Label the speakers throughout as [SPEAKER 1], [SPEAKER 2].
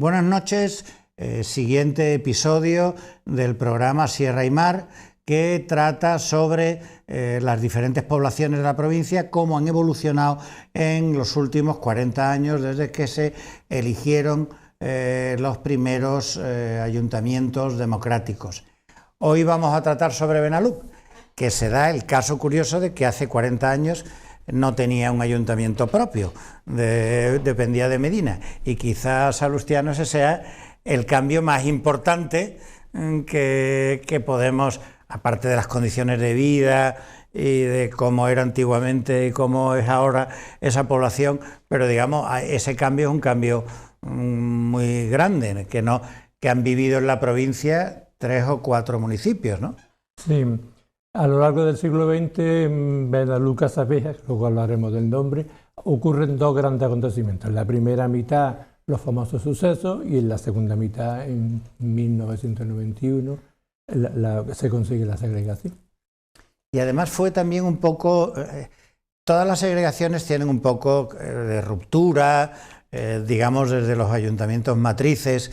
[SPEAKER 1] Buenas noches, siguiente episodio del programa Sierra y Mar, que trata sobre las diferentes poblaciones de la provincia, cómo han evolucionado en los últimos 40 años desde que se eligieron los primeros ayuntamientos democráticos. Hoy vamos a tratar sobre Benalup, que se da el caso curioso de que hace 40 años no tenía un ayuntamiento propio, dependía de Medina, y quizás Salustiano ese sea el cambio más importante que podemos, aparte de las condiciones de vida y de cómo era antiguamente y cómo es ahora esa población, pero digamos, ese cambio es un cambio muy grande, que han vivido en la provincia 3 o 4 municipios, ¿no?
[SPEAKER 2] Sí. A lo largo del siglo XX, en Benalup Casaveja, luego hablaremos del nombre, ocurren dos grandes acontecimientos. En la primera mitad, los famosos sucesos, y en la segunda mitad, en 1991, se consigue la segregación.
[SPEAKER 1] Y además fue también un poco... todas las segregaciones tienen un poco de ruptura, digamos, desde los ayuntamientos matrices.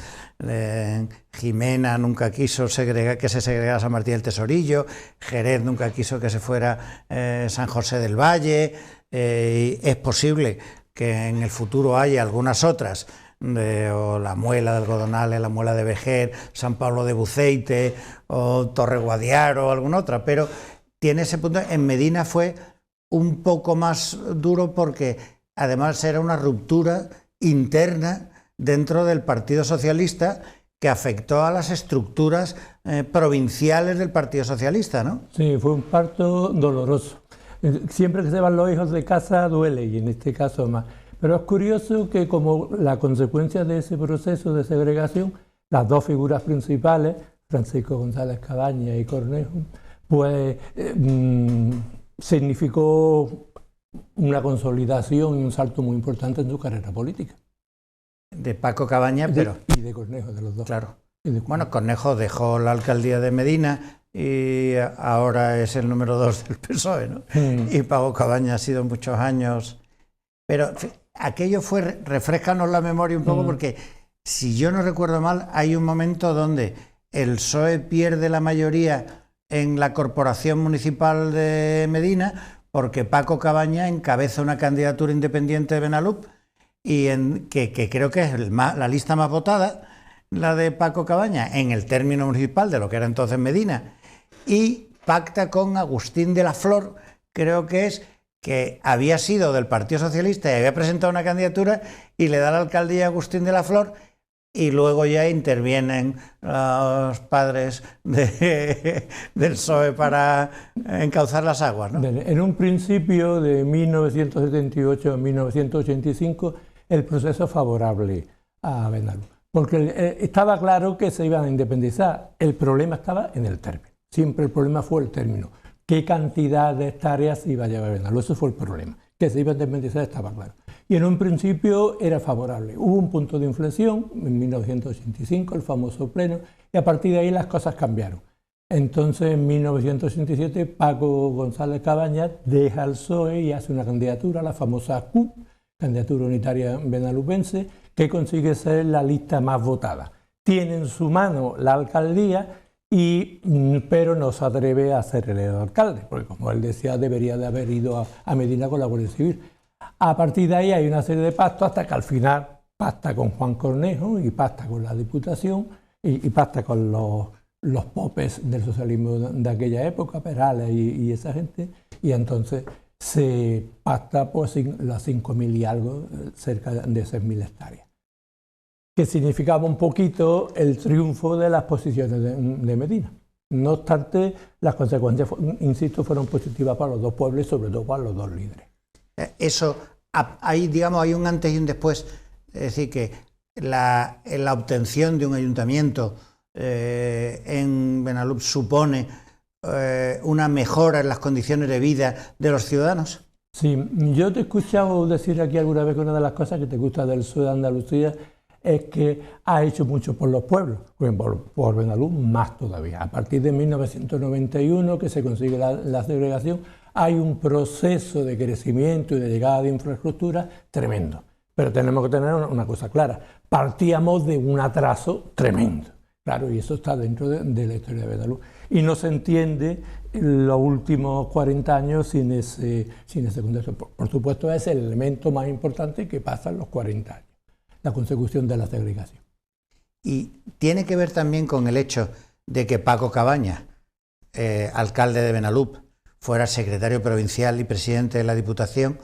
[SPEAKER 1] Jimena nunca quiso que se segregara San Martín del Tesorillo, Jerez nunca quiso que se fuera San José del Valle, es posible que en el futuro haya algunas otras, o la Muela de Algodonales, la Muela de Vejer, San Pablo de Buceite, o Torre Guadiaro, o alguna otra, pero tiene ese punto. En Medina fue un poco más duro porque además era una ruptura interna dentro del Partido Socialista que afectó a las estructuras provinciales del Partido Socialista, ¿no?
[SPEAKER 2] Sí, fue un parto doloroso. Siempre que se van los hijos de casa duele, y en este caso más. Pero es curioso que como la consecuencia de ese proceso de segregación, las dos figuras principales, Francisco González Cabañas y Cornejo, pues significó una consolidación y un salto muy importante en su carrera política.
[SPEAKER 1] De Paco Cabañas, pero...
[SPEAKER 2] Y de Cornejo, de los dos.
[SPEAKER 1] Claro. Bueno, Cornejo dejó la alcaldía de Medina y ahora es el número 2 del PSOE, ¿no? Y Paco Cabañas ha sido muchos años... Pero aquello fue... Refréscanos la memoria un poco, porque si yo no recuerdo mal, hay un momento donde el PSOE pierde la mayoría en la corporación municipal de Medina porque Paco Cabañas encabeza una candidatura independiente de Benalup, y que creo que es la lista más votada, la de Paco Cabañas, en el término municipal de lo que era entonces Medina, y pacta con Agustín de la Flor, creo que es, que había sido del Partido Socialista y había presentado una candidatura, y le da la alcaldía a Agustín de la Flor, y luego ya intervienen los padres del PSOE para encauzar las aguas, ¿no?
[SPEAKER 2] En un principio de 1978 a 1985, el proceso favorable a Benalup, porque estaba claro que se iban a independizar. El problema estaba en el término. Siempre el problema fue el término. ¿Qué cantidad de hectáreas iba a llevar Benalup? Eso fue el problema. Que se iba a independizar estaba claro. Y en un principio era favorable. Hubo un punto de inflexión en 1985, el famoso pleno, y a partir de ahí las cosas cambiaron. Entonces, en 1987, Paco González Cabañas deja el PSOE y hace una candidatura, la famosa CUP, candidatura unitaria benalupense, que consigue ser la lista más votada. Tiene en su mano la alcaldía, pero no se atreve a ser el alcalde, porque como él decía, debería de haber ido a Medina con la Guardia Civil. A partir de ahí hay una serie de pactos hasta que al final pacta con Juan Cornejo y pacta con la Diputación y pacta con los popes del socialismo de aquella época, Perales y esa gente, y entonces se pacta por las 5.000 y algo, cerca de 6.000 hectáreas, que significaba un poquito el triunfo de las posiciones de Medina. No obstante, las consecuencias, insisto, fueron positivas para los dos pueblos y sobre todo para los dos líderes.
[SPEAKER 1] Eso, digamos, hay un antes y un después, es decir, que la obtención de un ayuntamiento en Benalup supone una mejora en las condiciones de vida de los ciudadanos.
[SPEAKER 2] Sí, yo te he escuchado decir aquí alguna vez que una de las cosas que te gusta del sur de Andalucía es que ha hecho mucho por los pueblos, por Benalup más todavía. A partir de 1991, que se consigue la segregación, hay un proceso de crecimiento y de llegada de infraestructura tremendo. Pero tenemos que tener una cosa clara, partíamos de un atraso tremendo, claro, y eso está dentro de la historia de Benalú. Y no se entiende los últimos 40 años sin ese contexto. Por supuesto, es el elemento más importante que pasa en los 40 años, la consecución de la segregación.
[SPEAKER 1] Y tiene que ver también con el hecho de que Paco Cabañas, alcalde de Benalup, fuera secretario provincial y presidente de la Diputación.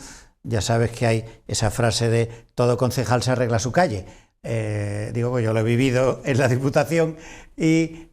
[SPEAKER 1] Ya sabes que hay esa frase de todo concejal se arregla su calle. Digo que yo lo he vivido en la Diputación y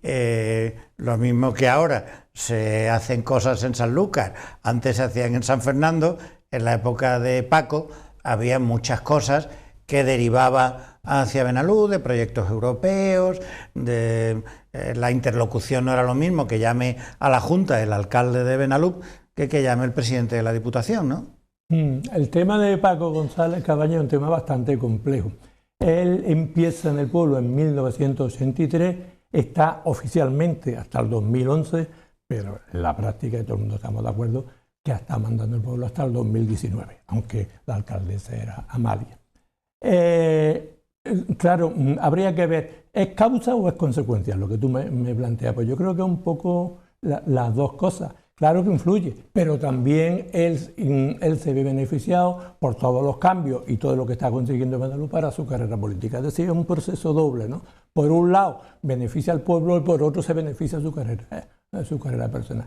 [SPEAKER 1] lo mismo que ahora se hacen cosas en Sanlúcar, antes se hacían en San Fernando. En la época de Paco había muchas cosas que derivaban hacia Benalú, de proyectos europeos, la interlocución no era lo mismo que llame a la Junta el alcalde de Benalup que llame el presidente de la Diputación, ¿no?
[SPEAKER 2] El tema de Paco González Cabañas es un tema bastante complejo. Él empieza en el pueblo en 1983, está oficialmente hasta el 2011, pero en la práctica, y todo el mundo estamos de acuerdo, que está mandando el pueblo hasta el 2019, aunque la alcaldesa era Amalia. Claro, habría que ver, ¿es causa o es consecuencia lo que tú me planteas? Pues yo creo que es un poco las dos cosas. Claro que influye, pero también él se ve beneficiado por todos los cambios y todo lo que está consiguiendo Benalup para su carrera política. Es decir, es un proceso doble, ¿no? Por un lado beneficia al pueblo y por otro se beneficia su carrera personal.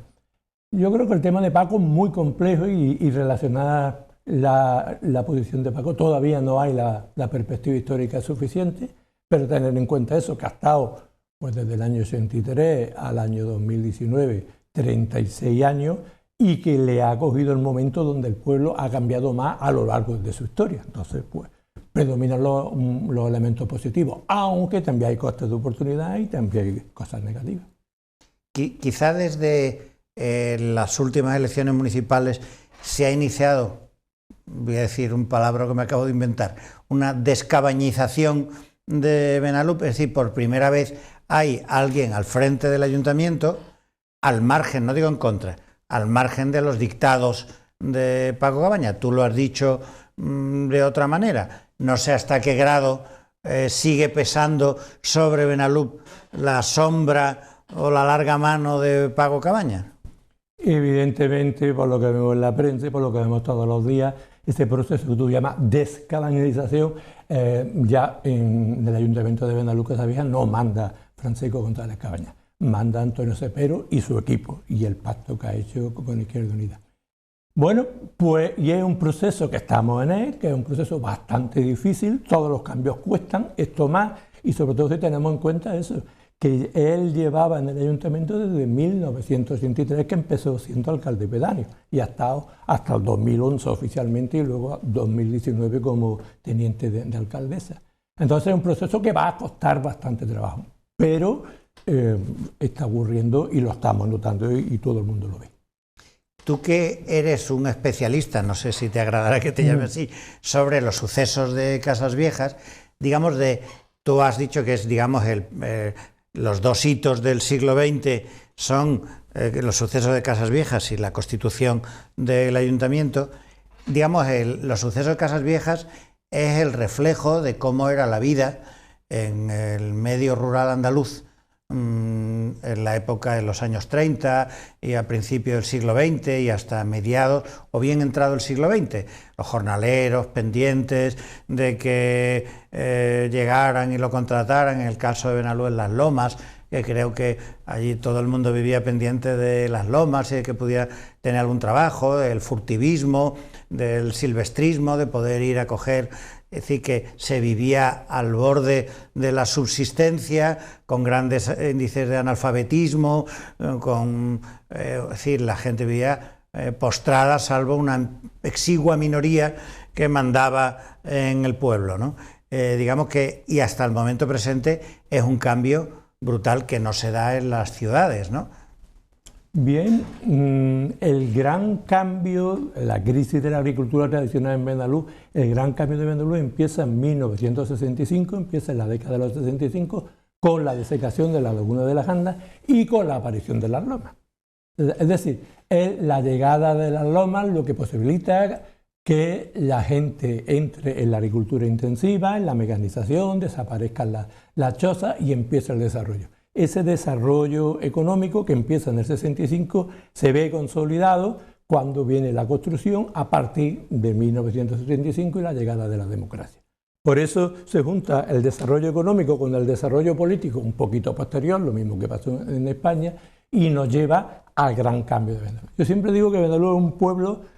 [SPEAKER 2] Yo creo que el tema de Paco es muy complejo y relacionada la posición de Paco. Todavía no hay la perspectiva histórica suficiente, pero tener en cuenta eso, que ha estado pues, desde el año 83 al año 2019, 36 años, y que le ha cogido el momento donde el pueblo ha cambiado más a lo largo de su historia. Entonces, pues, predominan los elementos positivos, aunque también hay costes de oportunidad y también hay cosas negativas.
[SPEAKER 1] Quizá desde las últimas elecciones municipales se ha iniciado, voy a decir un palabra que me acabo de inventar, una descabañización de Benalup, es decir, por primera vez hay alguien al frente del ayuntamiento, al margen, no digo en contra, al margen de los dictados de Paco Cabañas. Tú lo has dicho de otra manera. No sé hasta qué grado sigue pesando sobre Benalup la sombra o la larga mano de Paco Cabañas.
[SPEAKER 2] Evidentemente, por lo que vemos en la prensa y por lo que vemos todos los días, este proceso que tú llamas descabañización, ya en el ayuntamiento de Benalup Casas no manda Francisco González Cabañas, manda Antonio Cepero y su equipo y el pacto que ha hecho con Izquierda Unida. Bueno, pues y es un proceso que estamos en él, que es un proceso bastante difícil, todos los cambios cuestan, esto más, y sobre todo si tenemos en cuenta eso, que él llevaba en el ayuntamiento desde 1983, que empezó siendo alcalde pedáneo, y ha estado hasta el 2011 oficialmente y luego 2019 como teniente de alcaldesa. Entonces es un proceso que va a costar bastante trabajo, pero está ocurriendo y lo estamos notando y todo el mundo lo ve.
[SPEAKER 1] Tú que eres un especialista, no sé si te agradará que te llame así, sobre los sucesos de Casas Viejas, digamos, tú has dicho que es, digamos, los dos hitos del siglo XX son los sucesos de Casas Viejas y la constitución del ayuntamiento. Digamos, los sucesos de Casas Viejas es el reflejo de cómo era la vida en el medio rural andaluz en la época de los años 30 y a principios del siglo XX y hasta mediados o bien entrado el siglo XX. Los jornaleros pendientes de que llegaran y lo contrataran, en el caso de Benalup en Las Lomas, que creo que allí todo el mundo vivía pendiente de Las Lomas y de que pudiera tener algún trabajo, del furtivismo, del silvestrismo, de poder ir a coger. Es decir, que se vivía al borde de la subsistencia, con grandes índices de analfabetismo, es decir, la gente vivía postrada, salvo una exigua minoría que mandaba en el pueblo, ¿no? Digamos que, y hasta el momento presente, es un cambio brutal que no se da en las ciudades, ¿no?
[SPEAKER 2] Bien, el gran cambio, la crisis de la agricultura tradicional en Benalup, el gran cambio de Benalup empieza en 1965, empieza en la década de los 65, con la desecación de la laguna de las Andas y con la aparición de las lomas. Es decir, es la llegada de las lomas lo que posibilita que la gente entre en la agricultura intensiva, en la mecanización, desaparezcan las chozas y empieza el desarrollo. Ese desarrollo económico que empieza en el 65 se ve consolidado cuando viene la construcción a partir de 1975 y la llegada de la democracia. Por eso se junta el desarrollo económico con el desarrollo político un poquito posterior, lo mismo que pasó en España, y nos lleva al gran cambio de Benalú. Yo siempre digo que Benalú es un pueblo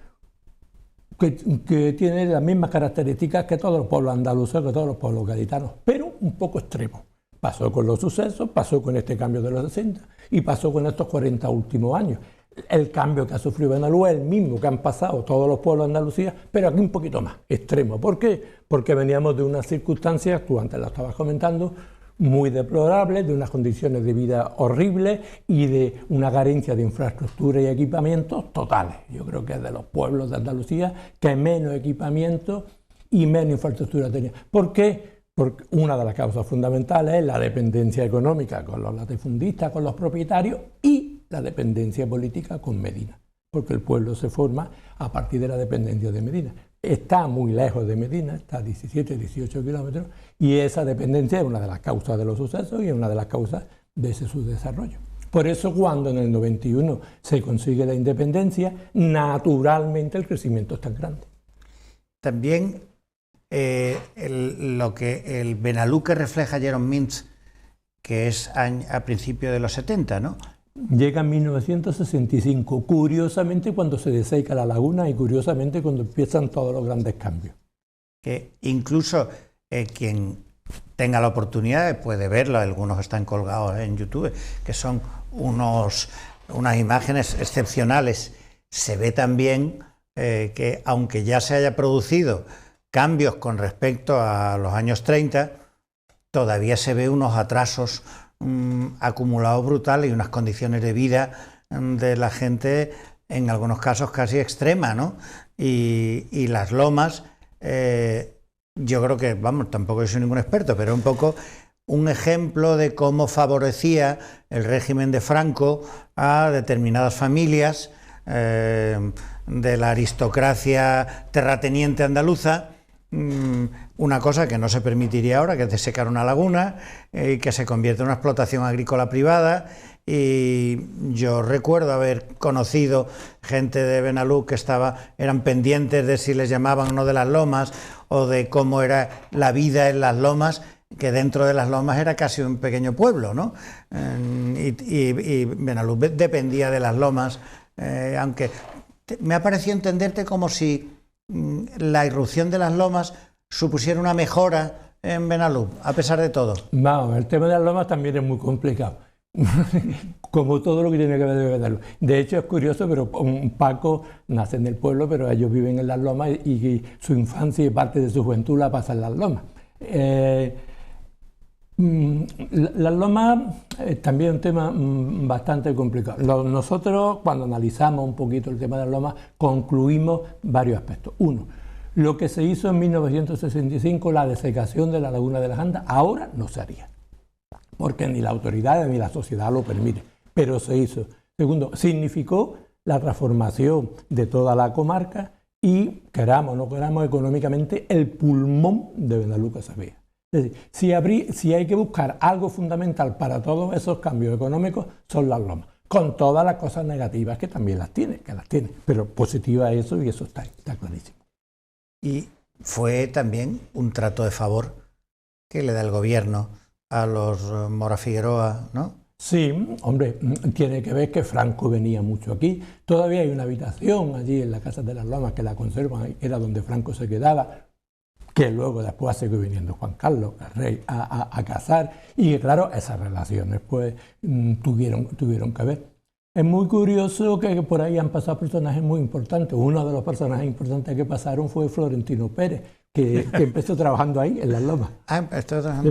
[SPEAKER 2] que tiene las mismas características que todos los pueblos andaluces, que todos los pueblos gaditanos, pero un poco extremo. Pasó con los sucesos, pasó con este cambio de los 60 y pasó con estos 40 últimos años. El cambio que ha sufrido Benalú es el mismo que han pasado todos los pueblos de Andalucía, pero aquí un poquito más extremo. ¿Por qué? Porque veníamos de unas circunstancias, tú antes lo estabas comentando, muy deplorables, de unas condiciones de vida horribles y de una carencia de infraestructura y equipamientos totales. Yo creo que es de los pueblos de Andalucía que menos equipamiento y menos infraestructura tenía. ¿Por qué? Porque una de las causas fundamentales es la dependencia económica con los latifundistas, con los propietarios y la dependencia política con Medina, porque el pueblo se forma a partir de la dependencia de Medina. Está muy lejos de Medina, está a 17, 18 kilómetros, y esa dependencia es una de las causas de los sucesos y es una de las causas de ese subdesarrollo. Por eso cuando en el 91 se consigue la independencia, naturalmente el crecimiento es tan grande.
[SPEAKER 1] También lo que el Benalú que refleja Jerome Mintz, que es a principios de los 70, ¿no?
[SPEAKER 2] Llega en 1965, curiosamente cuando se deseca la laguna y curiosamente cuando empiezan todos los grandes cambios.
[SPEAKER 1] Que incluso quien tenga la oportunidad puede verlo, algunos están colgados en YouTube, que son unas imágenes excepcionales. Se ve también que aunque ya se haya producido cambios con respecto a los años 30, todavía se ve unos atrasos acumulados brutales y unas condiciones de vida de la gente, en algunos casos casi extrema, ¿no? Y las lomas, yo creo que, vamos, tampoco soy ningún experto, pero un poco un ejemplo de cómo favorecía el régimen de Franco a determinadas familias de la aristocracia terrateniente andaluza. Una cosa que no se permitiría ahora, que es desecar una laguna y que se convierte en una explotación agrícola privada. Y yo recuerdo haber conocido gente de Benalú que eran pendientes de si les llamaban o no de las lomas o de cómo era la vida en las lomas, que dentro de las lomas era casi un pequeño pueblo, ¿no? Y Benalú dependía de las lomas, aunque me ha parecido entenderte como si la irrupción de las lomas supusiera una mejora en Benalú, a pesar de todo.
[SPEAKER 2] Vamos, el tema de las lomas también es muy complicado, como todo lo que tiene que ver con Benalú. De hecho es curioso, pero Paco nace en el pueblo, pero ellos viven en las lomas y su infancia y parte de su juventud la pasa en las lomas. Las lomas también es un tema bastante complicado. Nosotros, cuando analizamos un poquito el tema de las lomas, concluimos varios aspectos. Uno, lo que se hizo en 1965, la desecación de la laguna de las Andas, ahora no se haría, porque ni la autoridad ni la sociedad lo permite, pero se hizo. Segundo, significó la transformación de toda la comarca y, queramos o no queramos, económicamente el pulmón de Benalú que se veía. Es decir, si hay que buscar algo fundamental para todos esos cambios económicos, son las lomas, con todas las cosas negativas que también las tiene, pero positiva eso y eso está clarísimo.
[SPEAKER 1] Y fue también un trato de favor que le da el gobierno a los Mora Figueroa, ¿no?
[SPEAKER 2] Sí, hombre, tiene que ver que Franco venía mucho aquí. Todavía hay una habitación allí en la Casa de las Lomas que la conservan, era donde Franco se quedaba, que luego después siguió viniendo Juan Carlos, el rey, a casar, y claro, esas relaciones pues tuvieron que ver. Es muy curioso que por ahí han pasado personajes muy importantes. Uno de los personajes importantes que pasaron fue Florentino Pérez, que empezó trabajando ahí, en las lomas.
[SPEAKER 1] Ah, empezó trabajando.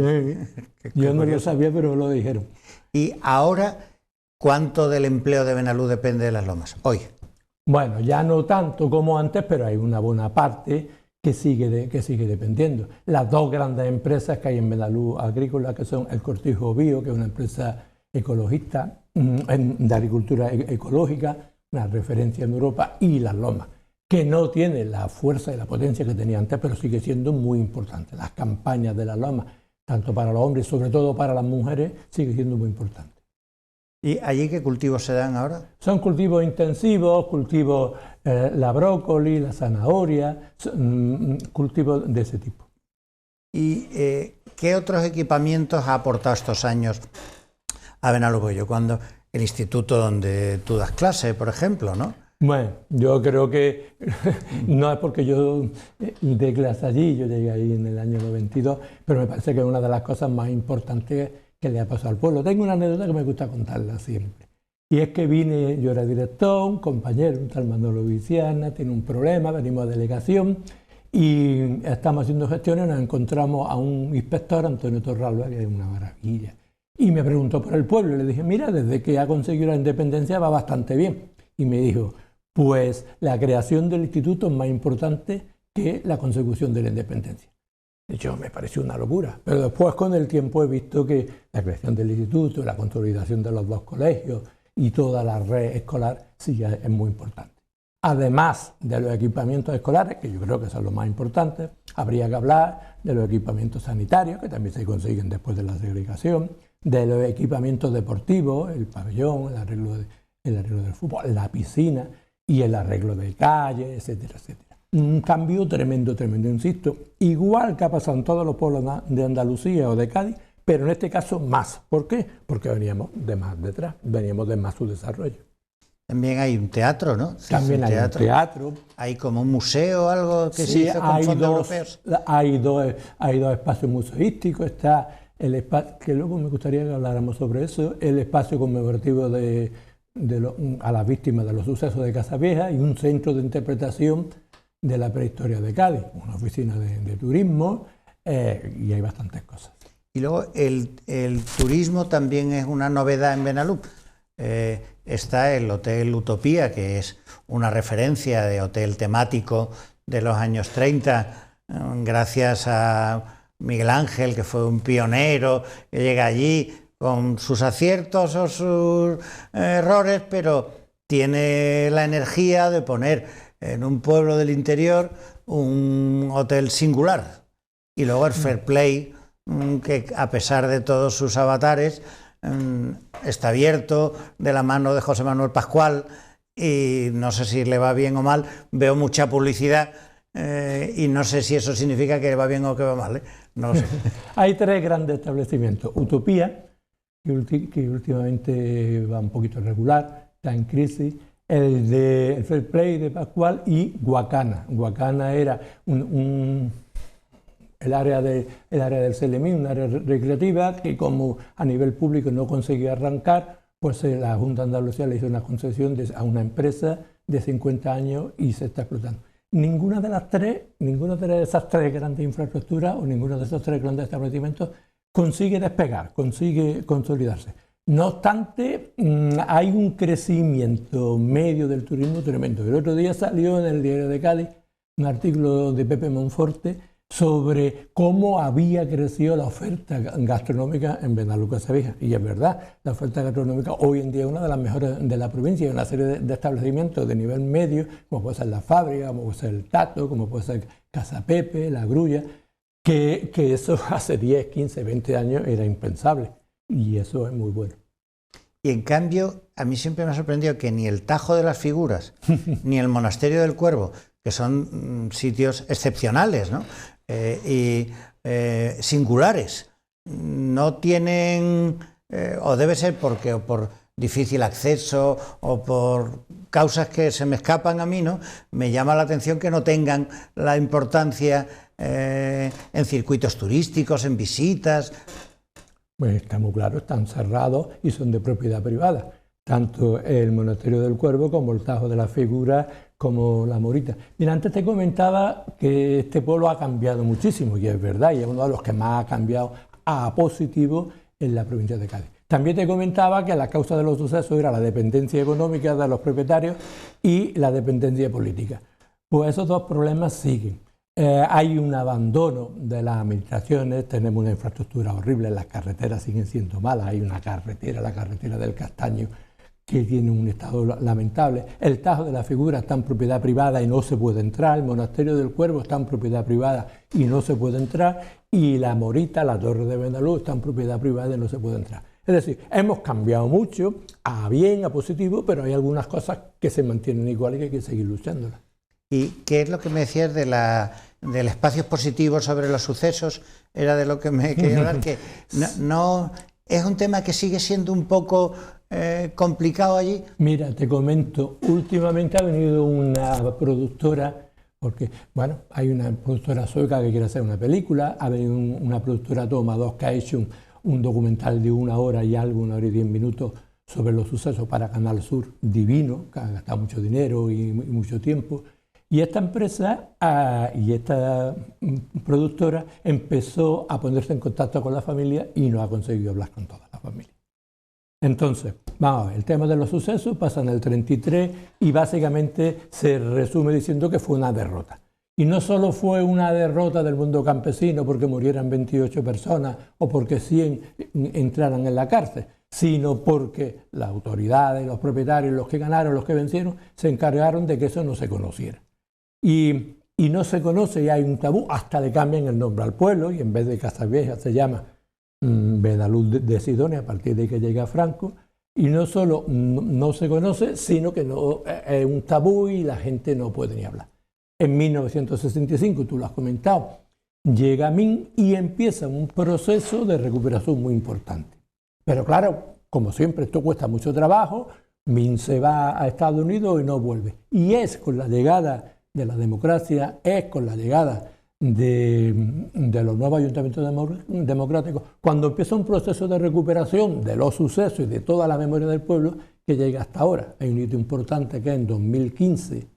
[SPEAKER 2] Yo no lo sabía, pero me lo dijeron.
[SPEAKER 1] ¿Y ahora cuánto del empleo de Benalú depende de las lomas, hoy?
[SPEAKER 2] Bueno, ya no tanto como antes, pero hay una buena parte que sigue dependiendo. Las dos grandes empresas que hay en Benalú agrícola, que son el Cortijo Bio, que es una empresa ecologista, de agricultura ecológica, una referencia en Europa, y las lomas. que no tiene la fuerza y la potencia que tenía antes, pero sigue siendo muy importante. Las campañas de la Loma, tanto para los hombres, sobre todo para las mujeres, sigue siendo muy importante.
[SPEAKER 1] ¿Y allí qué cultivos se dan ahora?
[SPEAKER 2] Son cultivos intensivos, cultivos la brócoli, la zanahoria, cultivos de ese tipo.
[SPEAKER 1] ¿Y qué otros equipamientos ha aportado estos años a Benalúbollo? Cuando el instituto donde tú das clase, por ejemplo, ¿no?
[SPEAKER 2] Bueno, yo creo que no es porque yo dé clase allí, yo llegué ahí en el año 92, pero me parece que es una de las cosas más importantes que le ha pasado al pueblo. Tengo una anécdota que me gusta contarla siempre. Y es que vine, yo era director, un compañero, un tal Manolo Viciana, tiene un problema, venimos a delegación y estamos haciendo gestiones y nos encontramos a un inspector, Antonio Torralba, que es una maravilla. Y me preguntó por el pueblo y le dije, mira, desde que ha conseguido la independencia va bastante bien. Y me dijo, pues la creación del instituto es más importante que la consecución de la independencia. Yo me pareció una locura, pero después con el tiempo he visto que la creación del instituto, la consolidación de los dos colegios y toda la red escolar sí es muy importante. Además de los equipamientos escolares, que yo creo que son los más importantes, habría que hablar de los equipamientos sanitarios, que también se consiguen después de la segregación, de los equipamientos deportivos, el pabellón, el arreglo del fútbol, la piscina y el arreglo de calles, etcétera, etcétera. Un cambio tremendo, tremendo, insisto, igual que ha pasado en todos los pueblos de Andalucía o de Cádiz, pero en este caso más. ¿Por qué? Porque veníamos de más detrás, veníamos de más su desarrollo.
[SPEAKER 1] También hay un teatro, ¿no?
[SPEAKER 2] También hay un teatro.
[SPEAKER 1] Hay como un museo, algo que se hizo con fondos europeos.
[SPEAKER 2] Hay dos espacios museísticos. Está el espacio, que luego me gustaría que habláramos sobre eso, el espacio conmemorativo a las víctimas de los sucesos de Casavieja y un centro de interpretación de la prehistoria de Cádiz, una oficina de turismo y hay bastantes cosas.
[SPEAKER 1] Y luego el turismo también es una novedad en Benalú. Está el Hotel Utopía, que es una referencia de hotel temático de los años 30, gracias a Miguel Ángel, que fue un pionero, que llega allí con sus aciertos o sus errores, pero tiene la energía de poner en un pueblo del interior un hotel singular. Y luego el Fair Play, que a pesar de todos sus avatares, está abierto de la mano de José Manuel Pascual y no sé si le va bien o mal, veo mucha publicidad y no sé si eso significa que va bien o que va mal, no lo sé.
[SPEAKER 2] Hay tres grandes establecimientos: Utopía, que últimamente va un poquito regular, está en crisis, el Fair Play de Pascual y Guacana. Guacana era el área del Celemín, un área recreativa que, como a nivel público no conseguía arrancar, pues la Junta de Andalucía le hizo una concesión a una empresa de 50 años y se está explotando. Ninguna de esas tres grandes infraestructuras o ninguno de esos tres grandes establecimientos consigue despegar, consigue consolidarse. No obstante, hay un crecimiento medio del turismo tremendo. El otro día salió en el Diario de Cádiz un artículo de Pepe Monforte sobre cómo había crecido la oferta gastronómica en Benalú Casavieja. Y es verdad, la oferta gastronómica hoy en día es una de las mejores de la provincia. Hay una serie de establecimientos de nivel medio, como puede ser La Fábrica, como puede ser El Tato, como puede ser Casa Pepe, La Grulla, que eso hace 10, 15, 20 años era impensable. Y eso es muy bueno.
[SPEAKER 1] Y en cambio, a mí siempre me ha sorprendido que ni el Tajo de las Figuras, ni el Monasterio del Cuervo, que son sitios excepcionales, ¿no? Y singulares, no tienen, o debe ser porque o por difícil acceso o por causas que se me escapan a mí, ¿no? Me llama la atención que no tengan la importancia en circuitos turísticos, en visitas.
[SPEAKER 2] Pues está muy claro, están cerrados y son de propiedad privada, tanto el Monasterio del Cuervo como el Tajo de la Figura, como la Morita. Mira, antes te comentaba que este pueblo ha cambiado muchísimo, y es verdad, y es uno de los que más ha cambiado a positivo en la provincia de Cádiz. También te comentaba que la causa de los sucesos era la dependencia económica de los propietarios y la dependencia política. Pues esos dos problemas siguen. Hay un abandono de las administraciones, tenemos una infraestructura horrible, las carreteras siguen siendo malas, hay una carretera, la carretera del Castaño, que tiene un estado lamentable. El Tajo de la Figura está en propiedad privada y no se puede entrar. El Monasterio del Cuervo está en propiedad privada y no se puede entrar. Y la Morita, la Torre de Benalú, está en propiedad privada y no se puede entrar. Es decir, hemos cambiado mucho, a bien, a positivo, pero hay algunas cosas que se mantienen igual y que hay que seguir luchándolas.
[SPEAKER 1] ¿Y qué es lo que me decías del espacio positivo sobre los sucesos? Era de lo que me quería hablar, que no es un tema que sigue siendo un poco complicado allí.
[SPEAKER 2] Mira, te comento, últimamente ha venido una productora, porque, bueno, hay una productora sueca que quiere hacer una película, ha venido una productora Toma 2 que ha hecho un documental de 1 hora y algo, 1 hora y 10 minutos, sobre los sucesos para Canal Sur, divino, que ha gastado mucho dinero y mucho tiempo. Y esta empresa y esta productora empezó a ponerse en contacto con la familia y no ha conseguido hablar con toda la familia. Entonces, vamos a ver, el tema de los sucesos pasa en el 33 y básicamente se resume diciendo que fue una derrota. Y no solo fue una derrota del mundo campesino porque murieran 28 personas o porque 100 entraran en la cárcel, sino porque las autoridades, los propietarios, los que ganaron, los que vencieron, se encargaron de que eso no se conociera. Y no se conoce y hay un tabú, hasta le cambian el nombre al pueblo y en vez de Casavieja se llama Benalú de Sidonia a partir de que llega Franco. Y no solo no se conoce, sino que no, es un tabú y la gente no puede ni hablar. En 1965, tú lo has comentado, llega Min y empieza un proceso de recuperación muy importante. Pero claro, como siempre, esto cuesta mucho trabajo. Min se va a Estados Unidos y no vuelve. Y es con la llegada de la democracia, es con la llegada de los nuevos ayuntamientos democráticos, cuando empieza un proceso de recuperación de los sucesos y de toda la memoria del pueblo que llega hasta ahora. Hay un hito importante que es en 2015,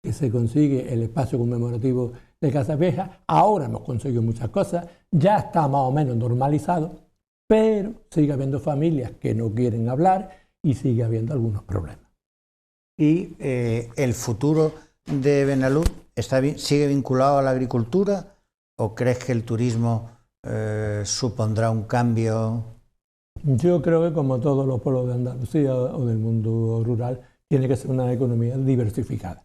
[SPEAKER 2] que se consigue el espacio conmemorativo de Casavieja. Ahora hemos conseguido muchas cosas, ya está más o menos normalizado, pero sigue habiendo familias que no quieren hablar y sigue habiendo algunos problemas.
[SPEAKER 1] ¿Y el futuro de Benalú sigue vinculado a la agricultura o crees que el turismo supondrá un cambio?
[SPEAKER 2] Yo creo que como todos los pueblos de Andalucía o del mundo rural, tiene que ser una economía diversificada.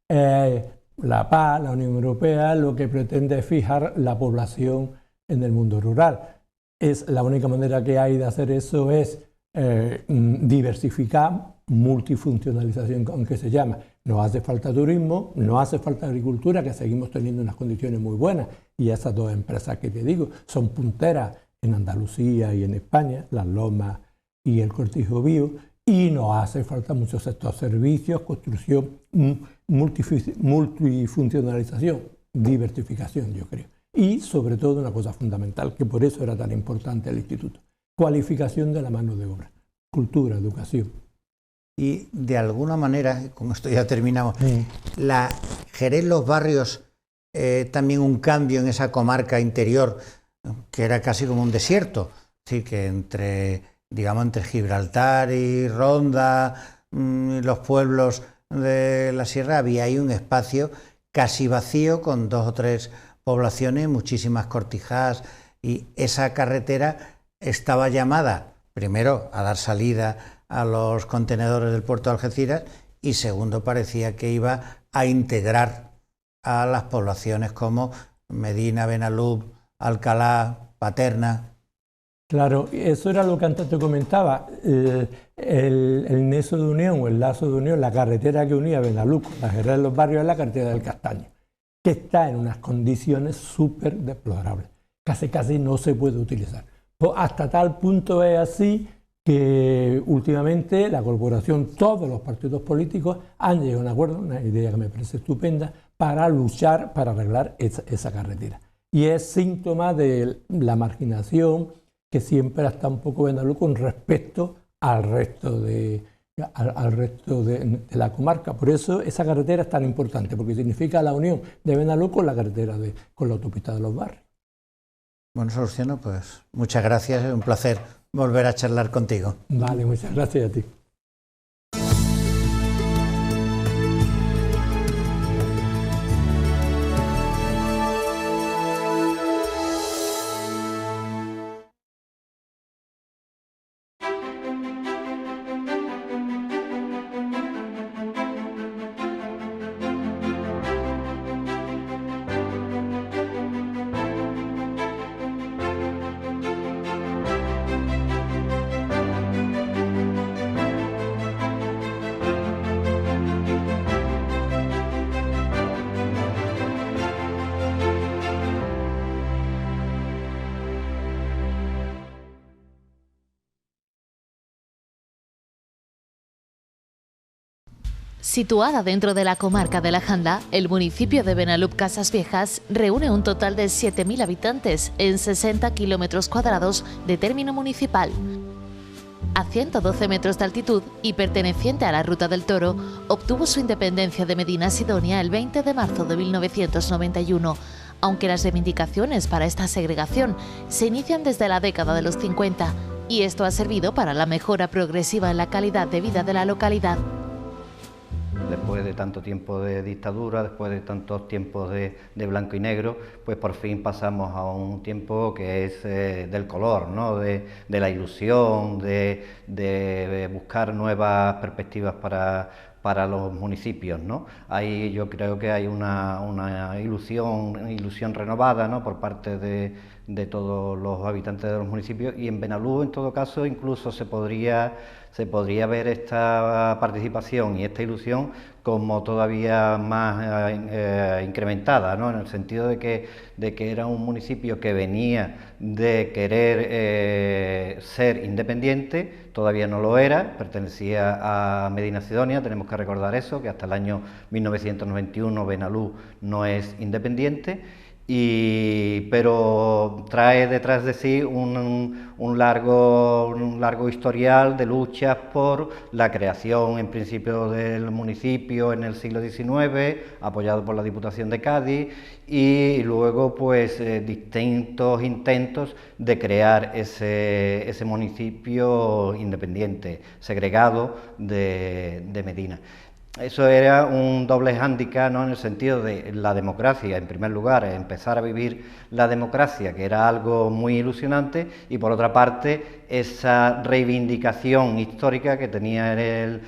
[SPEAKER 2] La PAC, la Unión Europea, lo que pretende es fijar la población en el mundo rural. La única manera que hay de hacer eso es diversificar, multifuncionalización, aunque se llama. No hace falta turismo, no hace falta agricultura, que seguimos teniendo unas condiciones muy buenas. Y esas dos empresas que te digo son punteras en Andalucía y en España, Las Lomas y el Cortijo Bío. Y no hace falta muchos sectores, servicios, construcción, multifuncionalización, diversificación, yo creo. Y sobre todo una cosa fundamental, que por eso era tan importante el instituto, cualificación de la mano de obra, cultura, educación.
[SPEAKER 1] Y de alguna manera, con esto ya terminamos, Jerez Los Barrios, también un cambio en esa comarca interior, que era casi como un desierto, así que entre Gibraltar y Ronda, los pueblos de la sierra, había ahí un espacio casi vacío con 2 o 3 poblaciones, muchísimas cortijadas, y esa carretera estaba llamada primero a dar salida a los contenedores del puerto de Algeciras y segundo parecía que iba a integrar a las poblaciones como Medina, Benalú, Alcalá, Paterna.
[SPEAKER 2] Claro, eso era lo que antes te comentaba, el nexo de unión o el lazo de unión, la carretera que unía Benalú con la Jerez de los Barrios es la carretera del Castaño, que está en unas condiciones súper deplorables, casi no se puede utilizar. Pues hasta tal punto es así que últimamente la corporación, todos los partidos políticos han llegado a un acuerdo, una idea que me parece estupenda, para luchar, para arreglar esa carretera. Y es síntoma de la marginación que siempre está un poco Benalú con respecto al resto de la comarca. Por eso esa carretera es tan importante, porque significa la unión de Benalú con la carretera, con la autopista de los Barrios.
[SPEAKER 1] Bueno, Salustiano, pues muchas gracias, es un placer volver a charlar contigo.
[SPEAKER 2] Vale, muchas gracias a ti.
[SPEAKER 3] Situada dentro de la comarca de la Janda, el municipio de Benalup Casas Viejas reúne un total de 7.000 habitantes en 60 kilómetros cuadrados de término municipal. A 112 metros de altitud y perteneciente a la Ruta del Toro, obtuvo su independencia de Medina Sidonia el 20 de marzo de 1991, aunque las reivindicaciones para esta segregación se inician desde la década de los 50, y esto ha servido para la mejora progresiva en la calidad de vida de la localidad.
[SPEAKER 4] Después de tanto tiempo de dictadura, después de tantos tiempos de blanco y negro, pues por fin pasamos a un tiempo que es del color, ¿no? de la ilusión, de buscar nuevas perspectivas para los municipios, ¿no? Ahí yo creo que hay una ilusión renovada, ¿no? Por parte de todos los habitantes de los municipios, y en Benalup, en todo caso, incluso se podría ver esta participación y esta ilusión como todavía más incrementada, ¿no? En el sentido de que era un municipio que venía de querer ser independiente, todavía no lo era, pertenecía a Medina Sidonia, tenemos que recordar eso, que hasta el año 1991 Benalup no es independiente. Pero trae detrás de sí un largo historial de luchas por la creación en principio del municipio en el siglo XIX, apoyado por la Diputación de Cádiz, y luego pues distintos intentos de crear ese municipio independiente, segregado de Medina. Eso era un doble hándicap, ¿no? En el sentido de la democracia, en primer lugar, empezar a vivir la democracia, que era algo muy ilusionante, y por otra parte, esa reivindicación histórica que tenían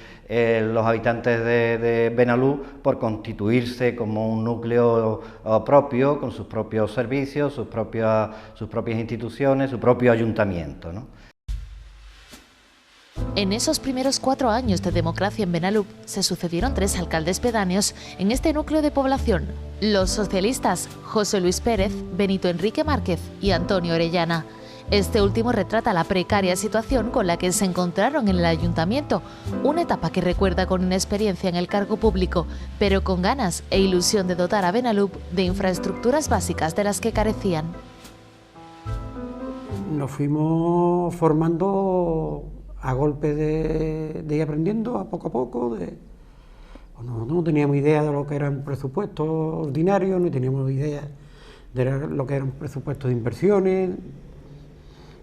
[SPEAKER 4] los habitantes de Benalup por constituirse como un núcleo propio, con sus propios servicios, sus propias instituciones, su propio ayuntamiento, ¿no?
[SPEAKER 3] En esos primeros 4 años de democracia en Benalup se sucedieron 3 alcaldes pedáneos en este núcleo de población: los socialistas José Luis Pérez, Benito Enrique Márquez y Antonio Orellana. Este último retrata la precaria situación con la que se encontraron en el ayuntamiento, una etapa que recuerda con inexperiencia en el cargo público, pero con ganas e ilusión de dotar a Benalup de infraestructuras básicas de las que carecían.
[SPEAKER 5] Nos fuimos formando a golpe de ir aprendiendo a poco. No teníamos idea de lo que eran presupuestos ordinarios, ni teníamos idea de lo que eran presupuestos de inversiones,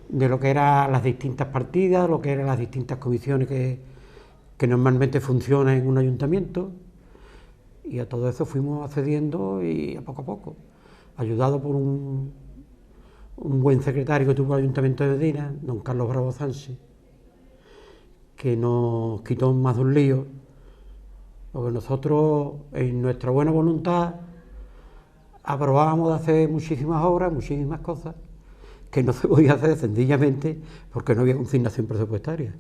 [SPEAKER 5] de lo que eran las distintas partidas, lo que eran las distintas comisiones que normalmente funcionan en un ayuntamiento, y a todo eso fuimos accediendo, y a poco, ayudado por un buen secretario que tuvo el Ayuntamiento de Medina, don Carlos Bravo Sansi, que nos quitó más de un lío, porque nosotros, en nuestra buena voluntad, aprobábamos de hacer muchísimas obras, muchísimas cosas, que no se podía hacer sencillamente porque no había consignación presupuestaria.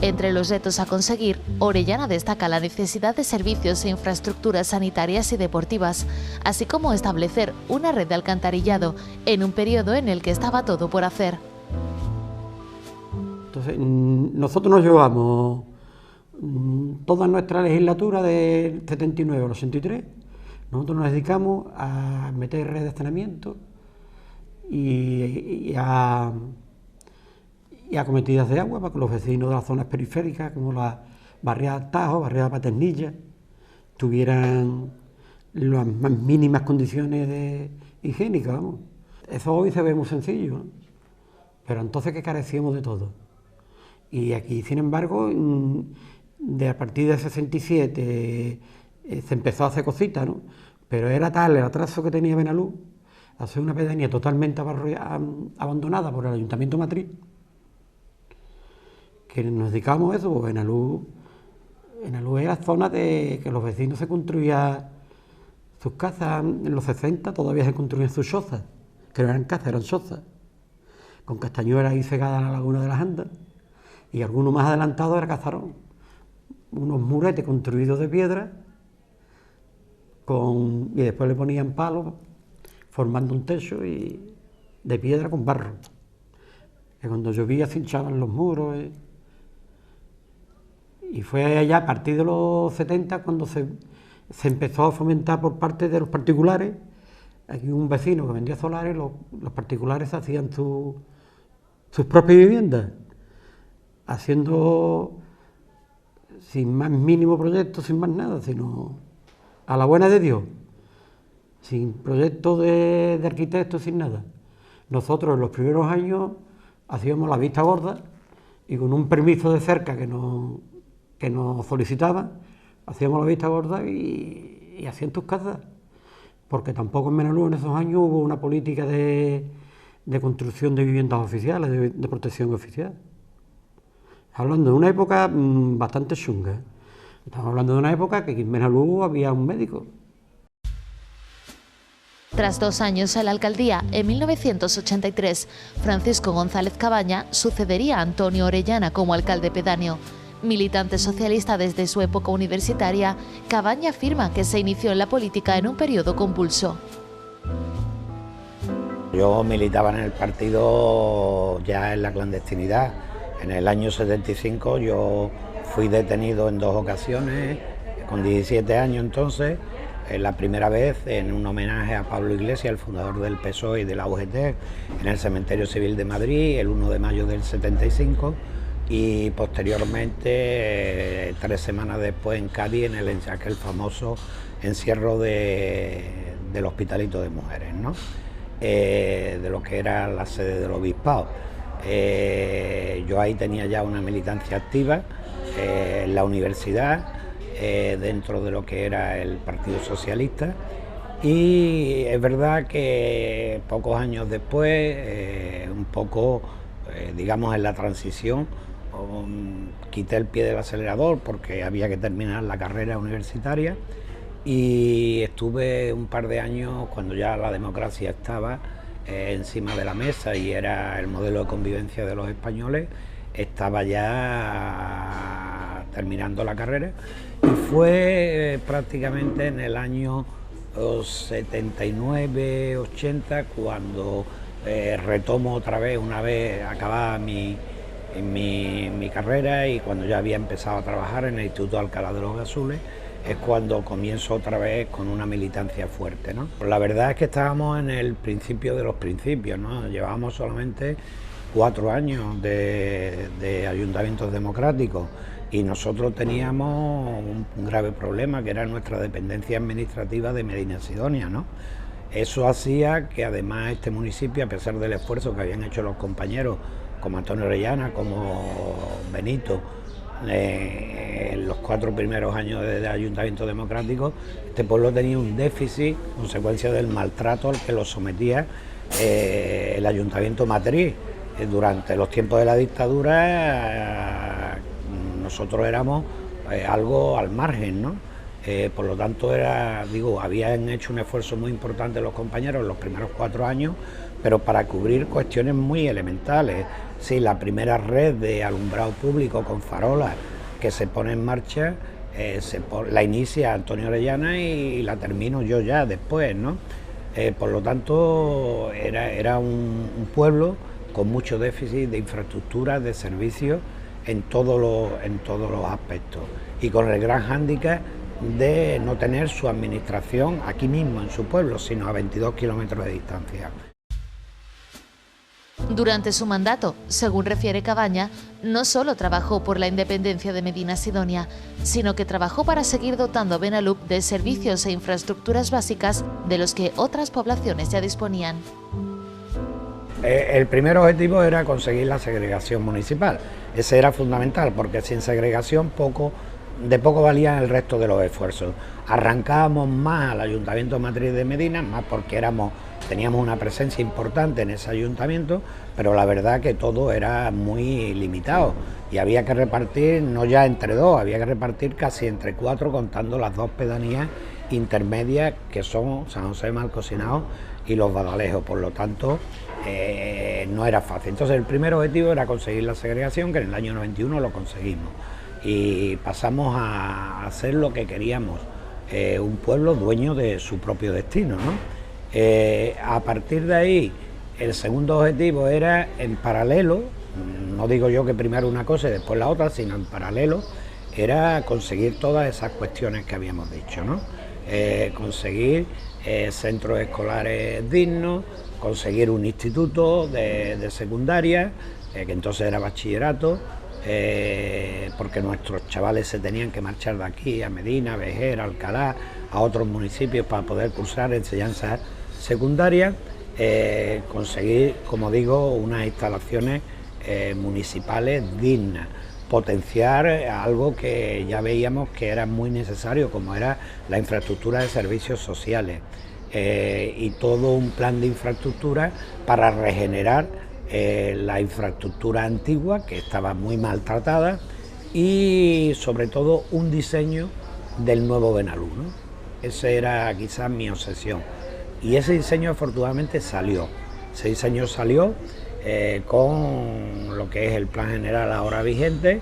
[SPEAKER 3] Entre los retos a conseguir, Orellana destaca la necesidad de servicios e infraestructuras sanitarias y deportivas, así como establecer una red de alcantarillado en un periodo en el que estaba todo por hacer.
[SPEAKER 5] Entonces, nosotros nos llevamos toda nuestra legislatura del 79 al 83, nosotros nos dedicamos a meter redes de saneamiento y a cometidas de agua para que los vecinos de las zonas periféricas, como la barriada Tajo, barriada Paternilla, tuvieran las más mínimas condiciones higiénicas, vamos. Eso hoy se ve muy sencillo, ¿no? Pero entonces que carecíamos de todo. Y aquí, sin embargo, a partir de 67 se empezó a hacer cositas, ¿no? Pero era tal el atraso que tenía Benalup, a ser una pedanía totalmente abandonada por el Ayuntamiento Matriz, que nos dedicamos a eso. Pues Benalup era zona de que los vecinos se construían sus casas. En los 60 todavía se construían sus chozas, que no eran casas, eran chozas, con castañuelas y cegadas a la laguna de las Andas, y alguno más adelantado era Cazarón, unos muretes construidos de piedra, y después le ponían palos formando un techo de piedra con barro, que cuando llovía se hinchaban los muros, Y fue allá a partir de los 70 cuando se empezó a fomentar por parte de los particulares. Aquí un vecino que vendía solares, los particulares hacían sus propias viviendas, haciendo sin más mínimo proyecto, sin más nada, sino a la buena de Dios, sin proyecto de arquitectos, sin nada. Nosotros en los primeros años hacíamos la vista gorda y con un permiso de cerca que nos solicitaban, hacíamos la vista gorda y hacían tus casas. Porque tampoco en Benalú en esos años hubo una política de construcción de viviendas oficiales, de protección oficial. Hablando de una época bastante chunga. Estamos hablando de una época que en Benalú había un médico.
[SPEAKER 3] Tras 2 años en la alcaldía, en 1983, Francisco González Cabaña sucedería a Antonio Orellana como alcalde pedáneo. Militante socialista desde su época universitaria, Cabaña afirma que se inició en la política en un periodo convulso.
[SPEAKER 6] Yo militaba en el partido ya en la clandestinidad. En el año 75 yo fui detenido en 2 ocasiones, con 17 años entonces. La primera vez en un homenaje a Pablo Iglesias, el fundador del PSOE y de la UGT, en el Cementerio Civil de Madrid, el 1 de mayo del 75. Y posteriormente, 3 semanas después en Cádiz, en aquel famoso encierro del Hospitalito de Mujeres, ¿no? De lo que era la sede del obispado. Yo ahí tenía ya una militancia activa en la universidad, dentro de lo que era el Partido Socialista, y es verdad que pocos años después, un poco, digamos, en la transición, quité el pie del acelerador porque había que terminar la carrera universitaria y estuve un par de años cuando ya la democracia estaba encima de la mesa y era el modelo de convivencia de los españoles, estaba ya terminando la carrera y fue prácticamente en el año 79-80 cuando retomo otra vez, una vez acabada mi carrera y cuando ya había empezado a trabajar en el Instituto Alcalá de los Azules, es cuando comienzo otra vez con una militancia fuerte, ¿no? Pues la verdad es que estábamos en el principio de los principios, ¿no? Llevábamos solamente 4 años de ayuntamientos democráticos y nosotros teníamos un grave problema que era nuestra dependencia administrativa de Medinasidonia, ¿no? Eso hacía que además este municipio, a pesar del esfuerzo que habían hecho los compañeros como Antonio Orellana, como Benito, en los 4 primeros años de ayuntamiento democrático, este pueblo tenía un déficit, consecuencia del maltrato al que lo sometía el ayuntamiento matriz. Durante los tiempos de la dictadura nosotros éramos algo al margen, ¿no? Por lo tanto habían hecho un esfuerzo muy importante los compañeros en los primeros 4 años, pero para cubrir cuestiones muy elementales. Sí, la primera red de alumbrado público con farolas que se pone en marcha, la inicia Antonio Orellana y la termino yo ya después, ¿no? Por lo tanto, era un pueblo con mucho déficit de infraestructura, de servicios en todos los aspectos y con el gran hándicap de no tener su administración aquí mismo en su pueblo, sino a 22 kilómetros de distancia.
[SPEAKER 3] Durante su mandato, según refiere Cabaña, no solo trabajó por la independencia de Medinasidonia, sino que trabajó para seguir dotando a Benalú de servicios e infraestructuras básicas de los que otras poblaciones ya disponían.
[SPEAKER 6] El primer objetivo era conseguir la segregación municipal. Ese era fundamental, porque sin segregación de poco valían el resto de los esfuerzos. Arrancábamos más al Ayuntamiento Matriz de Medina, más porque teníamos una presencia importante en ese ayuntamiento, pero la verdad que todo era muy limitado y había que repartir, no ya entre 2, había que repartir casi entre 4, contando las 2 pedanías intermedias que son San José de Malcocinao y Los Badalejos. Por lo tanto, no era fácil. Entonces el primer objetivo era conseguir la segregación, que en el año 91 lo conseguimos y pasamos a hacer lo que queríamos, un pueblo dueño de su propio destino, ¿no? A partir de ahí, el segundo objetivo era en paralelo, no digo yo que primero una cosa y después la otra, sino en paralelo, era conseguir todas esas cuestiones que habíamos dicho, ¿no? Conseguir centros escolares dignos, conseguir un instituto de secundaria, que entonces era bachillerato, porque nuestros chavales se tenían que marchar de aquí a Medina, Vejer, Alcalá, a otros municipios para poder cursar enseñanzas secundarias, conseguir, como digo, unas instalaciones municipales dignas, potenciar algo que ya veíamos que era muy necesario, como era la infraestructura de servicios sociales, y todo un plan de infraestructura para regenerar la infraestructura antigua, que estaba muy maltratada, y sobre todo un diseño del nuevo Benalú, ¿no? Esa era quizás mi obsesión, y ese diseño afortunadamente salió. Ese diseño salió con lo que es el plan general ahora vigente.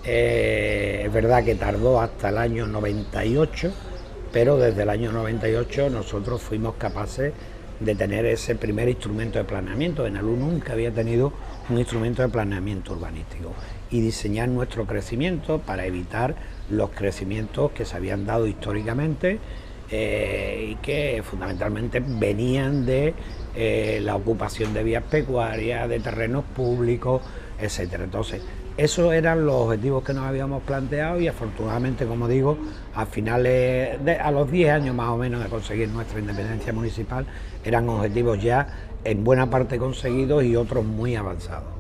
[SPEAKER 6] Es verdad que tardó hasta el año 98, pero desde el año 98 nosotros fuimos capaces de tener ese primer instrumento de planeamiento. Benalú nunca había tenido un instrumento de planeamiento urbanístico, y diseñar nuestro crecimiento para evitar los crecimientos que se habían dado históricamente y que fundamentalmente venían de la ocupación de vías pecuarias, de terrenos públicos, etcétera. Entonces, esos eran los objetivos que nos habíamos planteado, y afortunadamente, como digo, a los 10 años más o menos de conseguir nuestra independencia municipal, eran objetivos ya en buena parte conseguidos y otros muy avanzados.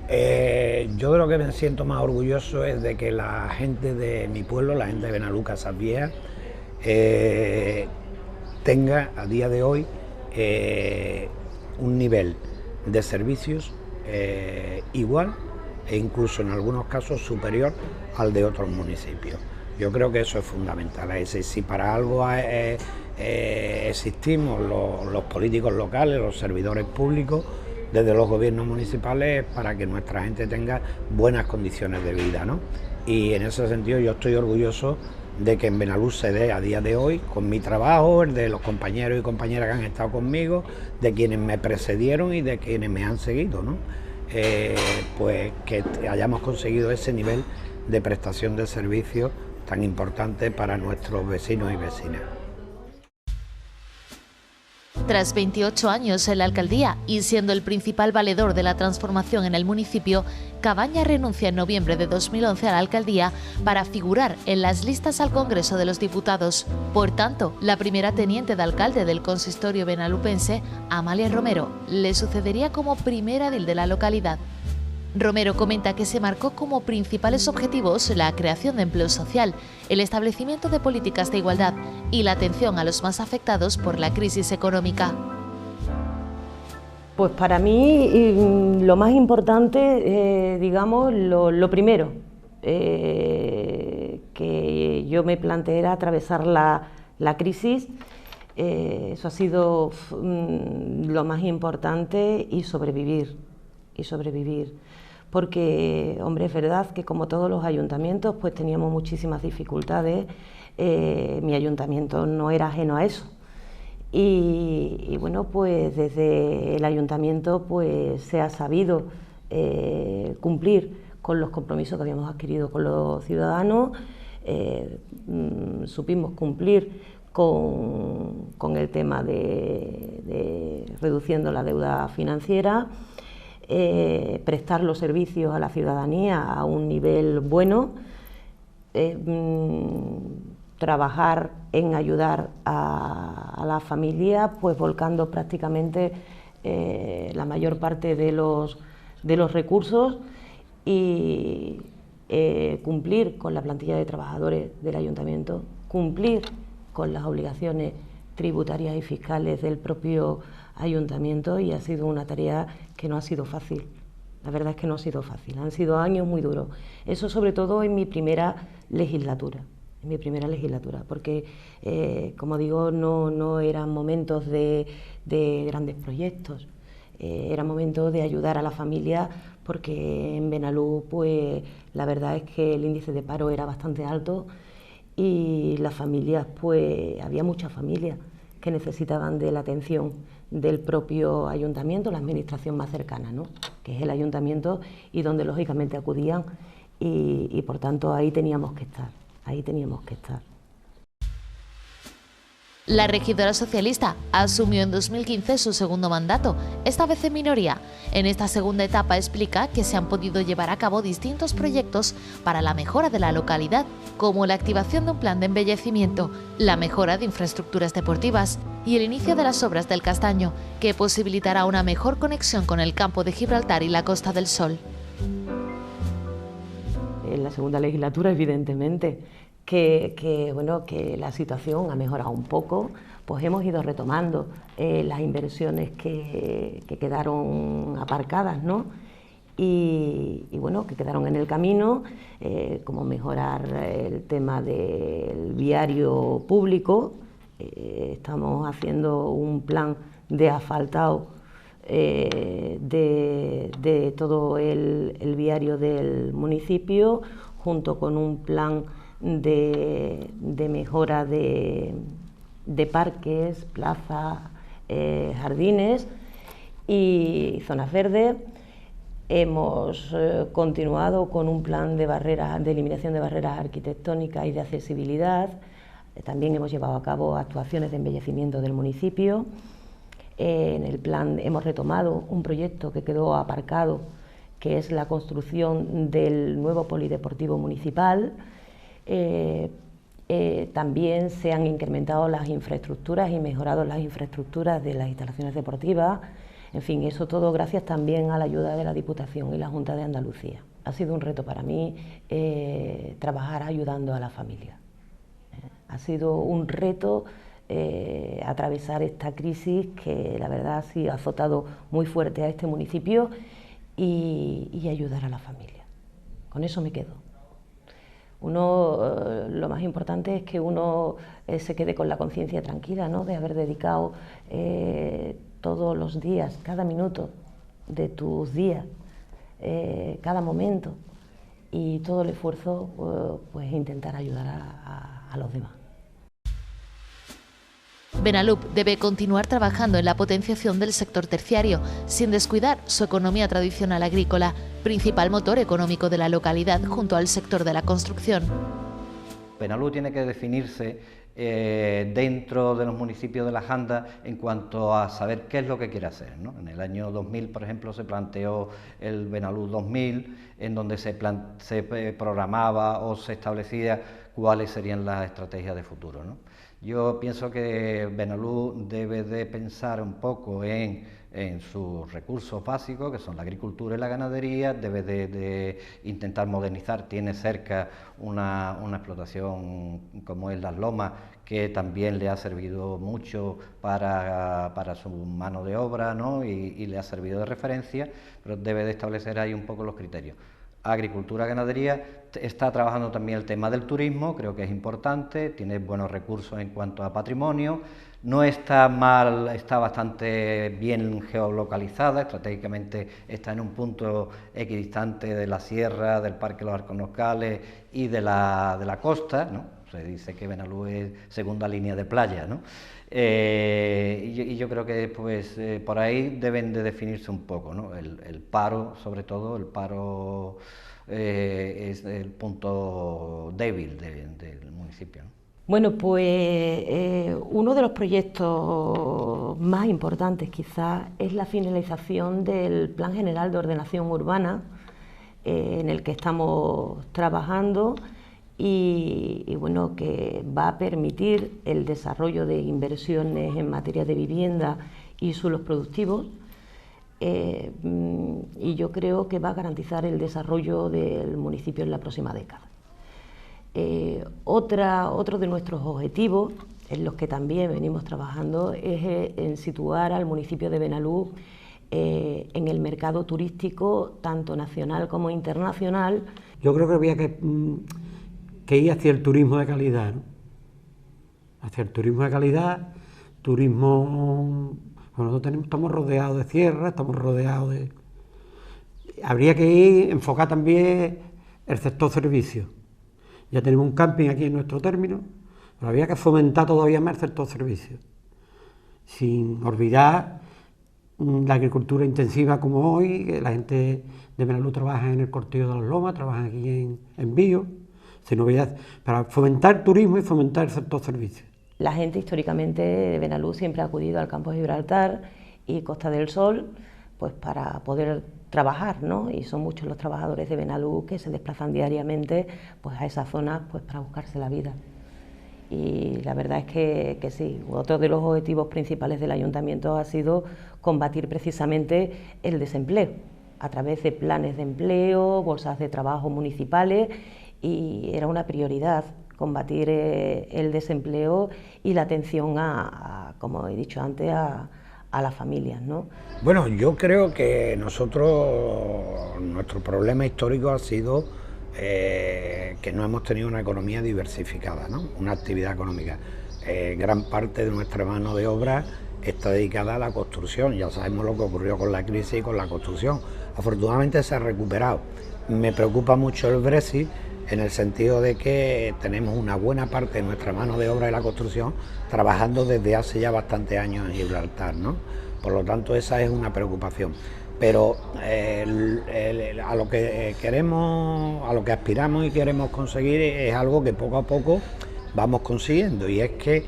[SPEAKER 6] Yo de lo que me siento más orgulloso es de que la gente de mi pueblo, la gente de Benalú Casas Viejas, tenga a día de hoy un nivel de servicios igual, e incluso en algunos casos superior al de otros municipios. Yo creo que eso es fundamental. Es decir, si para algo existimos los políticos locales, los servidores públicos, desde los gobiernos municipales, para que nuestra gente tenga buenas condiciones de vida, ¿no? Y en ese sentido yo estoy orgulloso de que en Benalú se dé a día de hoy, con mi trabajo, el de los compañeros y compañeras que han estado conmigo, de quienes me precedieron y de quienes me han seguido, ¿no? Pues que hayamos conseguido ese nivel de prestación de servicios tan importante para nuestros vecinos y vecinas.
[SPEAKER 3] Tras 28 años en la alcaldía y siendo el principal valedor de la transformación en el municipio, Cabaña renuncia en noviembre de 2011 a la alcaldía para figurar en las listas al Congreso de los Diputados. Por tanto, la primera teniente de alcalde del consistorio benalupense, Amalia Romero, le sucedería como primera edil de la localidad. Romero comenta que se marcó como principales objetivos la creación de empleo social, el establecimiento de políticas de igualdad y la atención a los más afectados por la crisis económica.
[SPEAKER 7] Pues para mí lo más importante, digamos, lo primero que yo me planteé era atravesar la crisis. Eso ha sido lo más importante, y sobrevivir. Porque, hombre, es verdad que como todos los ayuntamientos, pues teníamos muchísimas dificultades. Mi ayuntamiento no era ajeno a eso. Y bueno, pues desde el ayuntamiento pues se ha sabido cumplir con los compromisos que habíamos adquirido con los ciudadanos. Supimos cumplir con el tema de reduciendo la deuda financiera, prestar los servicios a la ciudadanía a un nivel bueno, trabajar en ayudar a la familia, pues volcando prácticamente la mayor parte de los recursos, y cumplir con la plantilla de trabajadores del ayuntamiento, cumplir con las obligaciones tributarias y fiscales del propio ayuntamiento, y ha sido una tarea que no ha sido fácil. La verdad es que no ha sido fácil, han sido años muy duros. Eso sobre todo en mi primera legislatura, porque como digo, no eran momentos de grandes proyectos, era momento de ayudar a la familia, porque en Benalú pues la verdad es que el índice de paro era bastante alto, y las familias, pues había muchas familias que necesitaban de la atención del propio ayuntamiento, la administración más cercana, ¿no?, que es el ayuntamiento, y donde lógicamente acudían. y por tanto ahí teníamos que estar.
[SPEAKER 3] La regidora socialista asumió en 2015 su segundo mandato, esta vez en minoría. En esta segunda etapa explica que se han podido llevar a cabo distintos proyectos para la mejora de la localidad, como la activación de un plan de embellecimiento, la mejora de infraestructuras deportivas y el inicio de las obras del Castaño, que posibilitará una mejor conexión con el campo de Gibraltar y la Costa del Sol.
[SPEAKER 7] En la segunda legislatura, evidentemente, que la situación ha mejorado un poco, pues hemos ido retomando las inversiones que quedaron aparcadas, ¿no? Y bueno, que quedaron en el camino, como mejorar el tema del viario público. Estamos haciendo un plan de asfaltado de todo el viario del municipio, junto con un plan de mejora de parques, plazas, jardines y zonas verdes. Hemos continuado con un plan de eliminación de barreras arquitectónicas y de accesibilidad. También hemos llevado a cabo actuaciones de embellecimiento del municipio. En el plan hemos retomado un proyecto que quedó aparcado, que es la construcción del nuevo polideportivo municipal. También se han incrementado las infraestructuras y mejorado las infraestructuras de las instalaciones deportivas. En fin, eso todo gracias también a la ayuda de la Diputación y la Junta de Andalucía. Ha sido un reto para mí trabajar ayudando a la familia. Ha sido un reto atravesar esta crisis que la verdad sí ha azotado muy fuerte a este municipio y ayudar a la familia. Con eso me quedo. Lo más importante es que uno se quede con la conciencia tranquila, ¿no?, de haber dedicado todos los días, cada minuto de tus días, cada momento y todo el esfuerzo, pues intentar ayudar a los demás.
[SPEAKER 3] Benalup debe continuar trabajando en la potenciación del sector terciario, sin descuidar su economía tradicional agrícola, principal motor económico de la localidad junto al sector de la construcción.
[SPEAKER 4] Benalup tiene que definirse dentro de los municipios de la Janda en cuanto a saber qué es lo que quiere hacer, ¿no? En el año 2000, por ejemplo, se planteó el Benalup 2000, en donde se programaba o se establecía cuáles serían las estrategias de futuro, ¿no? Yo pienso que Benalup debe de pensar un poco en sus recursos básicos, que son la agricultura y la ganadería, debe de intentar modernizar. Tiene cerca una explotación como es Las Lomas, que también le ha servido mucho para su mano de obra, ¿no?, y le ha servido de referencia, pero debe de establecer ahí un poco los criterios. Agricultura, ganadería, está trabajando también el tema del turismo, creo que es importante, tiene buenos recursos en cuanto a patrimonio, no está mal, está bastante bien geolocalizada, estratégicamente está en un punto equidistante de la sierra, del Parque de los Alcornocales y de la costa, ¿no? Se dice que Benalup es segunda línea de playa, ¿no? Y yo creo que pues, por ahí deben de definirse un poco, ¿no? El paro, sobre todo, el paro es el punto débil del municipio, ¿no?
[SPEAKER 7] Bueno, pues uno de los proyectos más importantes quizás es la finalización del Plan General de Ordenación Urbana, en el que estamos trabajando y bueno, que va a permitir el desarrollo de inversiones en materia de vivienda y suelos productivos, y yo creo que va a garantizar el desarrollo del municipio en la próxima década. Otro de nuestros objetivos, en los que también venimos trabajando, es en situar al municipio de Benalup en el mercado turístico, tanto nacional como internacional.
[SPEAKER 5] Yo creo que había que ir hacia el turismo de calidad, ¿no? Hacia el turismo de calidad, turismo... Bueno, nosotros estamos rodeados de sierra, estamos rodeados de... Habría que enfocar también el sector servicios. Ya tenemos un camping aquí en nuestro término, pero había que fomentar todavía más el sector servicios, sin olvidar la agricultura intensiva como hoy, que la gente de Benalú trabaja en el Cortillo de las Lomas, trabaja aquí en Bío, sin novedad, para fomentar turismo y fomentar el sector servicios.
[SPEAKER 7] La gente históricamente de Benalú siempre ha acudido al campo de Gibraltar y Costa del Sol pues para poder trabajar, ¿no? Y son muchos los trabajadores de Benalú que se desplazan diariamente pues a esa zona pues para buscarse la vida. Y la verdad es que sí, otro de los objetivos principales del ayuntamiento ha sido combatir precisamente el desempleo a través de planes de empleo, bolsas de trabajo municipales, y era una prioridad combatir el desempleo y la atención como he dicho antes, a las familias, ¿no?
[SPEAKER 6] Bueno, yo creo que nuestro problema histórico ha sido que no hemos tenido una economía diversificada, ¿no? Una actividad económica. Gran parte de nuestra mano de obra está dedicada a la construcción. Ya sabemos lo que ocurrió con la crisis y con la construcción. Afortunadamente se ha recuperado. Me preocupa mucho el Brexit, en el sentido de que tenemos una buena parte de nuestra mano de obra de la construcción trabajando desde hace ya bastantes años en Gibraltar, ¿no? Por lo tanto, esa es una preocupación. Pero a lo que queremos, a lo que aspiramos y queremos conseguir es algo que poco a poco vamos consiguiendo, y es que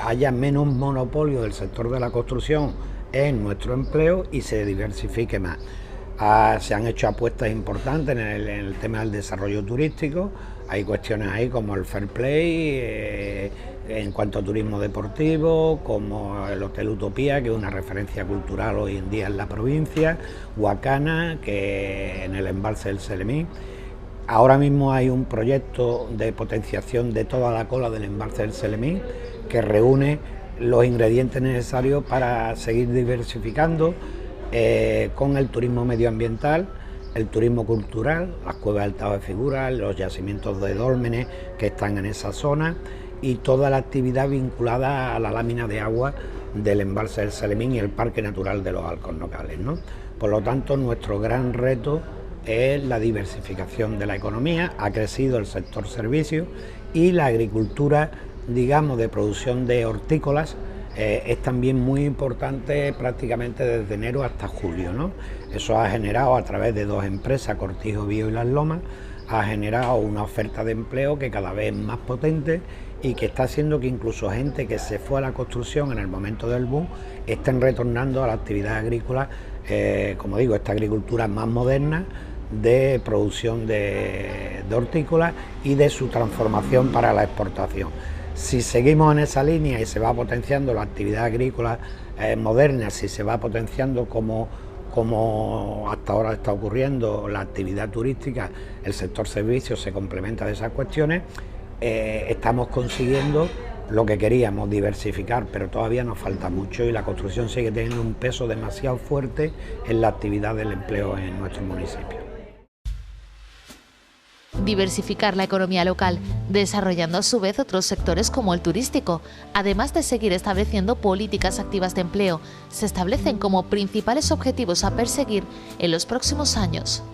[SPEAKER 6] haya menos monopolio del sector de la construcción en nuestro empleo y se diversifique más. Se han hecho apuestas importantes en el tema del desarrollo turístico. Hay cuestiones ahí como el fair play en cuanto a turismo deportivo, como el Hotel Utopía, que es una referencia cultural hoy en día en la provincia, Huacana, que en el embalse del Selemín. Ahora mismo hay un proyecto de potenciación de toda la cola del embalse del Selemín que reúne los ingredientes necesarios para seguir diversificando con el turismo medioambiental, el turismo cultural, las cuevas del Tajo de Figuras, los yacimientos de dólmenes que están en esa zona y toda la actividad vinculada a la lámina de agua del embalse del Selemín y el Parque Natural de los Alcornocales, ¿no? Por lo tanto, nuestro gran reto es la diversificación de la economía. Ha crecido el sector servicios y la agricultura, digamos, de producción de hortícolas, es también muy importante prácticamente desde enero hasta julio, ¿no? Eso ha generado, a través de dos empresas, Cortijo Bío y Las Lomas, ha generado una oferta de empleo que cada vez es más potente y que está haciendo que incluso gente que se fue a la construcción en el momento del boom estén retornando a la actividad agrícola, como digo, esta agricultura más moderna de producción de hortícolas y de su transformación para la exportación. Si seguimos en esa línea y se va potenciando la actividad agrícola moderna, si se va potenciando como hasta ahora está ocurriendo la actividad turística, el sector servicios se complementa de esas cuestiones, estamos consiguiendo lo que queríamos, diversificar, pero todavía nos falta mucho y la construcción sigue teniendo un peso demasiado fuerte en la actividad del empleo en nuestro municipio.
[SPEAKER 3] Diversificar la economía local, desarrollando a su vez otros sectores como el turístico, además de seguir estableciendo políticas activas de empleo, se establecen como principales objetivos a perseguir en los próximos años.